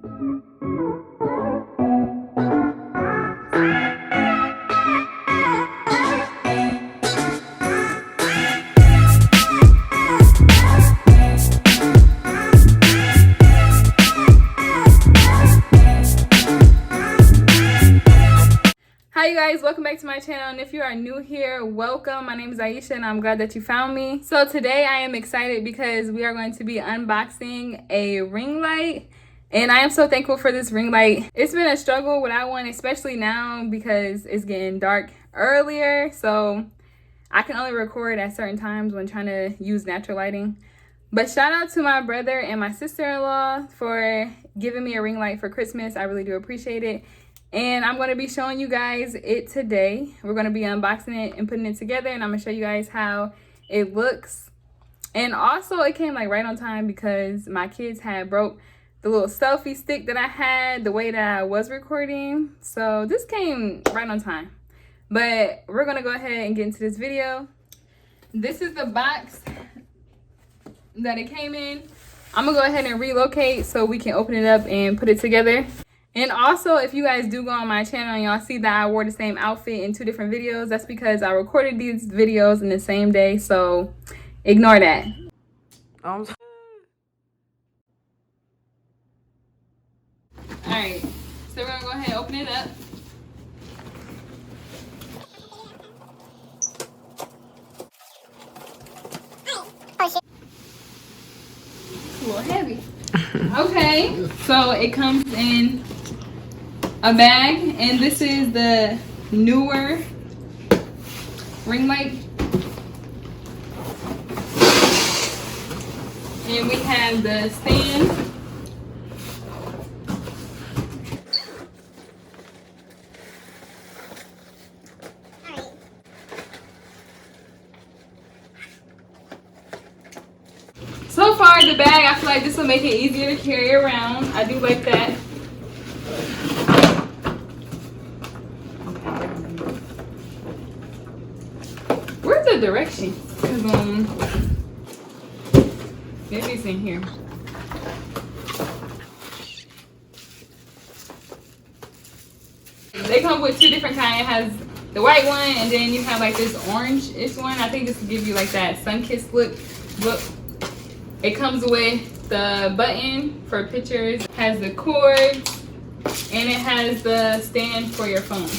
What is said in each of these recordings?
Hi you guys, welcome back to my channel, and if you are new here, welcome. My name is Aisha and I'm glad that you found me. So today I am excited because we are going to be unboxing a ring light, and I am so thankful for this ring light. It's been a struggle without one, especially now because it's getting dark earlier, so I can only record at certain times when trying to use natural lighting. But shout out to my brother and my sister-in-law for giving me a ring light for Christmas. I really do appreciate it. And I'm going to be showing you guys it today. We're going to be unboxing it and putting it together, and I'm going to show you guys how it looks. And also it came like right on time because my kids had broke the little selfie stick that I had the way that I was recording. So this came right on time. But we're going to go ahead and get into this video. This is the box that it came in. I'm going to go ahead and relocate so we can open it up and put it together. And also, if you guys do go on my channel and y'all see that I wore the same outfit in 2 different videos, that's because I recorded these videos in the same day, so ignore that. Alright, so we're gonna go ahead and open it up. It's a little heavy. Okay, so it comes in a bag, and this is the Neewer ring light, and we have the stand, so far the bag, I feel like this will make it easier to carry around. I do like that. Where's the directions? Because maybe it's in here. They come with 2 different kinds. It has the white one, and then you have like this orange-ish one. I think this will give you like that sun-kissed look. It comes with the button for pictures, it has the cords, and it has the stand for your phone.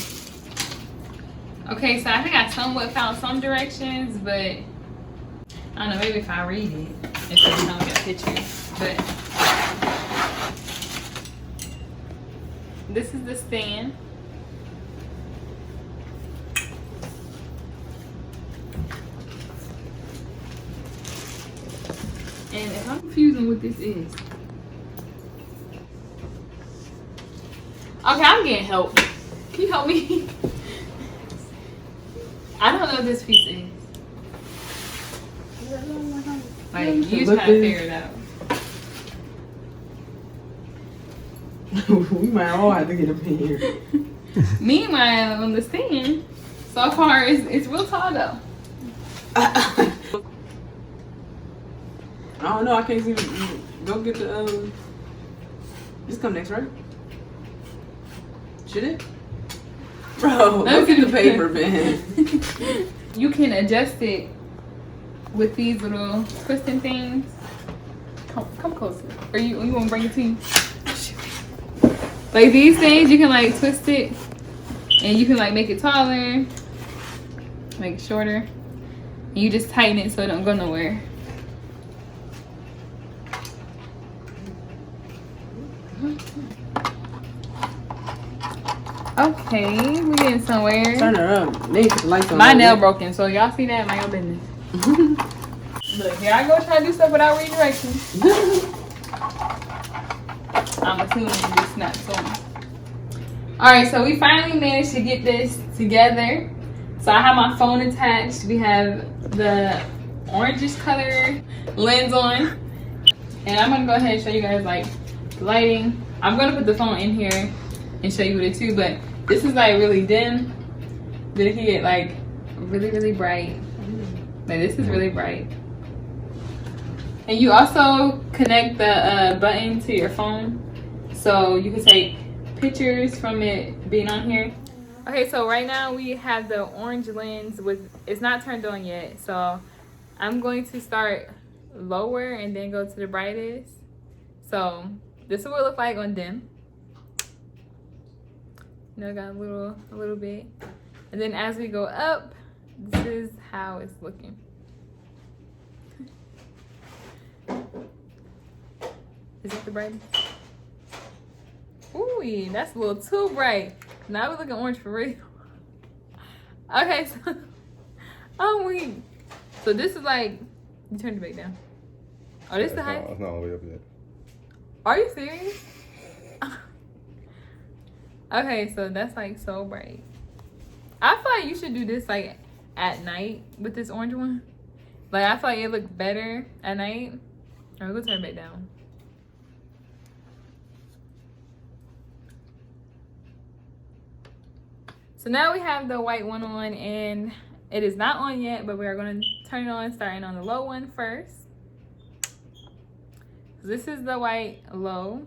Okay, so I think I somewhat found some directions, but I don't know, maybe if I read it, it doesn't come with a picture. But this is the stand. And if I'm confusing what this is. Okay, I'm getting help. Can you help me? I don't know what this piece is. Like, you try to figure it out. We might all have to get up in here. Meanwhile, on the stand, so far it's real tall though. I don't know. I can't see. Go get the. This come next, right? Should it? Bro, look at the paper, man. You can adjust it with these little twisting things. Come closer. Or you want to bring it to you? Like these things, you can like twist it, and you can like make it taller, make it shorter. And you just tighten it so it don't go nowhere. Okay, we're getting somewhere. Turn her up. They put the lights on. My nail broken, so y'all see that? Mind your business. Look, here I go trying to do stuff without reading directions. I'm assuming it's not so. Alright, so we finally managed to get this together. So I have my phone attached. We have the orangish color lens on. And I'm gonna go ahead and show you guys like the lighting. I'm gonna put the phone in here and show you what it too, but this is like really dim. Then it can get like really, really bright. Like this is really bright. And you also connect the button to your phone. so you can take pictures from it being on here. Okay, so right now we have the orange lens with, it's not turned on yet, so I'm going to start lower and then go to the brightest. So this is what it looks like on dim. You know, got a little bit, and then as we go up, this is how it's looking. Is it the brightest? Ooh, that's a little too bright. Now we're looking orange for real. Okay, so I'm weak. So this is like, you turned it back down. Oh, this is the height? It's not all the way up yet. Are you serious? Okay, so that's like so bright. I feel like you should do this like at night with this orange one. Like I feel like it looks better at night. Alright, we'll turn it back down. So now we have the white one on, and it is not on yet, but we are going to turn it on, starting on the low one first. So this is the white low.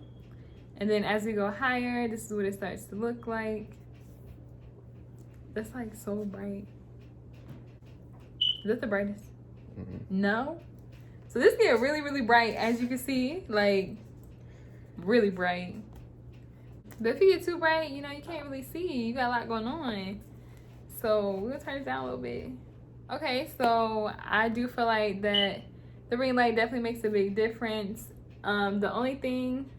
And then as we go higher, this is what it starts to look like. That's like so bright. Is that the brightest? No? So this get really, really bright, as you can see, like really bright. But if you get too bright, you know, you can't really see. You got a lot going on. So we're gonna turn it down a little bit. Okay, so I do feel like that the ring light definitely makes a big difference. The only thing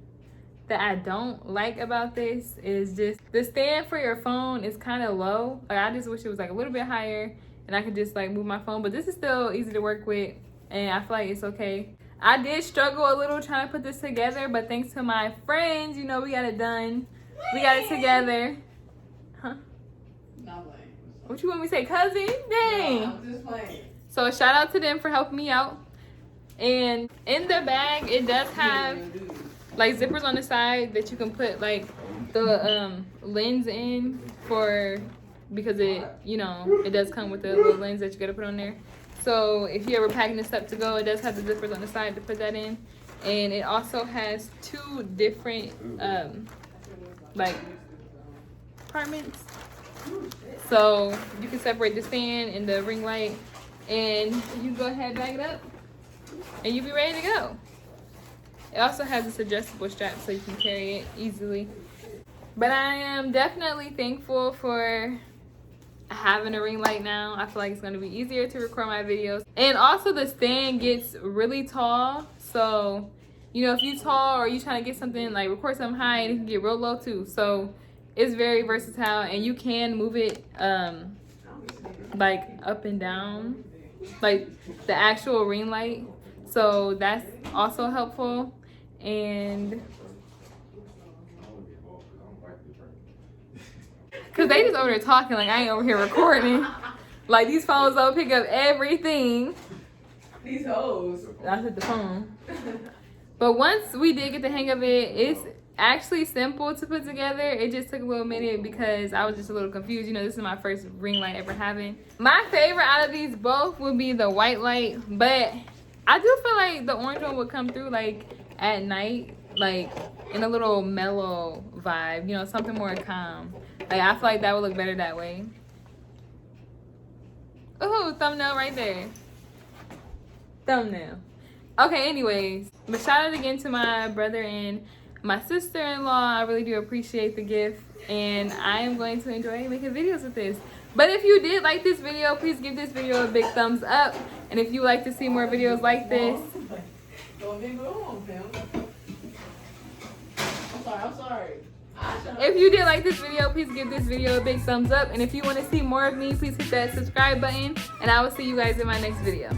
that I don't like about this is just the stand for your phone is kind of low. Like I just wish it was like a little bit higher and I could just like move my phone, but this is still easy to work with and I feel like it's okay. I did struggle a little trying to put this together, but thanks to my friends, you know, we got it done. We got it together. Huh? What you want me to say, cousin? Dang. No, I'm just playing. So shout out to them for helping me out. And in the bag, it does have like zippers on the side that you can put like the lens in for, because it, you know, it does come with a little lens that you gotta put on there. So if you're ever packing this up to go, it does have the zippers on the side to put that in. And it also has two different like compartments. So you can separate the stand and the ring light, and you go ahead, bag it up, and you'll be ready to go. It also has this adjustable strap so you can carry it easily. But I am definitely thankful for having a ring light now. I feel like it's going to be easier to record my videos. And also the stand gets really tall. So, you know, if you're tall or you trying to get something, like record something high, it can get real low too. So it's very versatile and you can move it like up and down, like the actual ring light. So that's also helpful. And cause they just over there talking like I ain't over here recording. Like these phones don't pick up everything. These hoes. I hit the phone. But once we did get the hang of it, it's actually simple to put together. It just took a little minute because I was just a little confused. You know, this is my first ring light ever having. My favorite out of these both would be the white light, but I do feel like the orange one would come through like at night, like in a little mellow vibe, you know, something more calm. Like I feel like that would look better that way. Ooh, thumbnail right there. Thumbnail. Okay, anyways, but shout out again to my brother and my sister-in-law. I really do appreciate the gift, and I am going to enjoy making videos with this. But if you did like this video, please give this video a big thumbs up. And if you like to see more videos like this, I'm sorry. if you did like this video, please give this video a big thumbs up. And if you want to see more of me, please hit that subscribe button, and I will see you guys in my next video.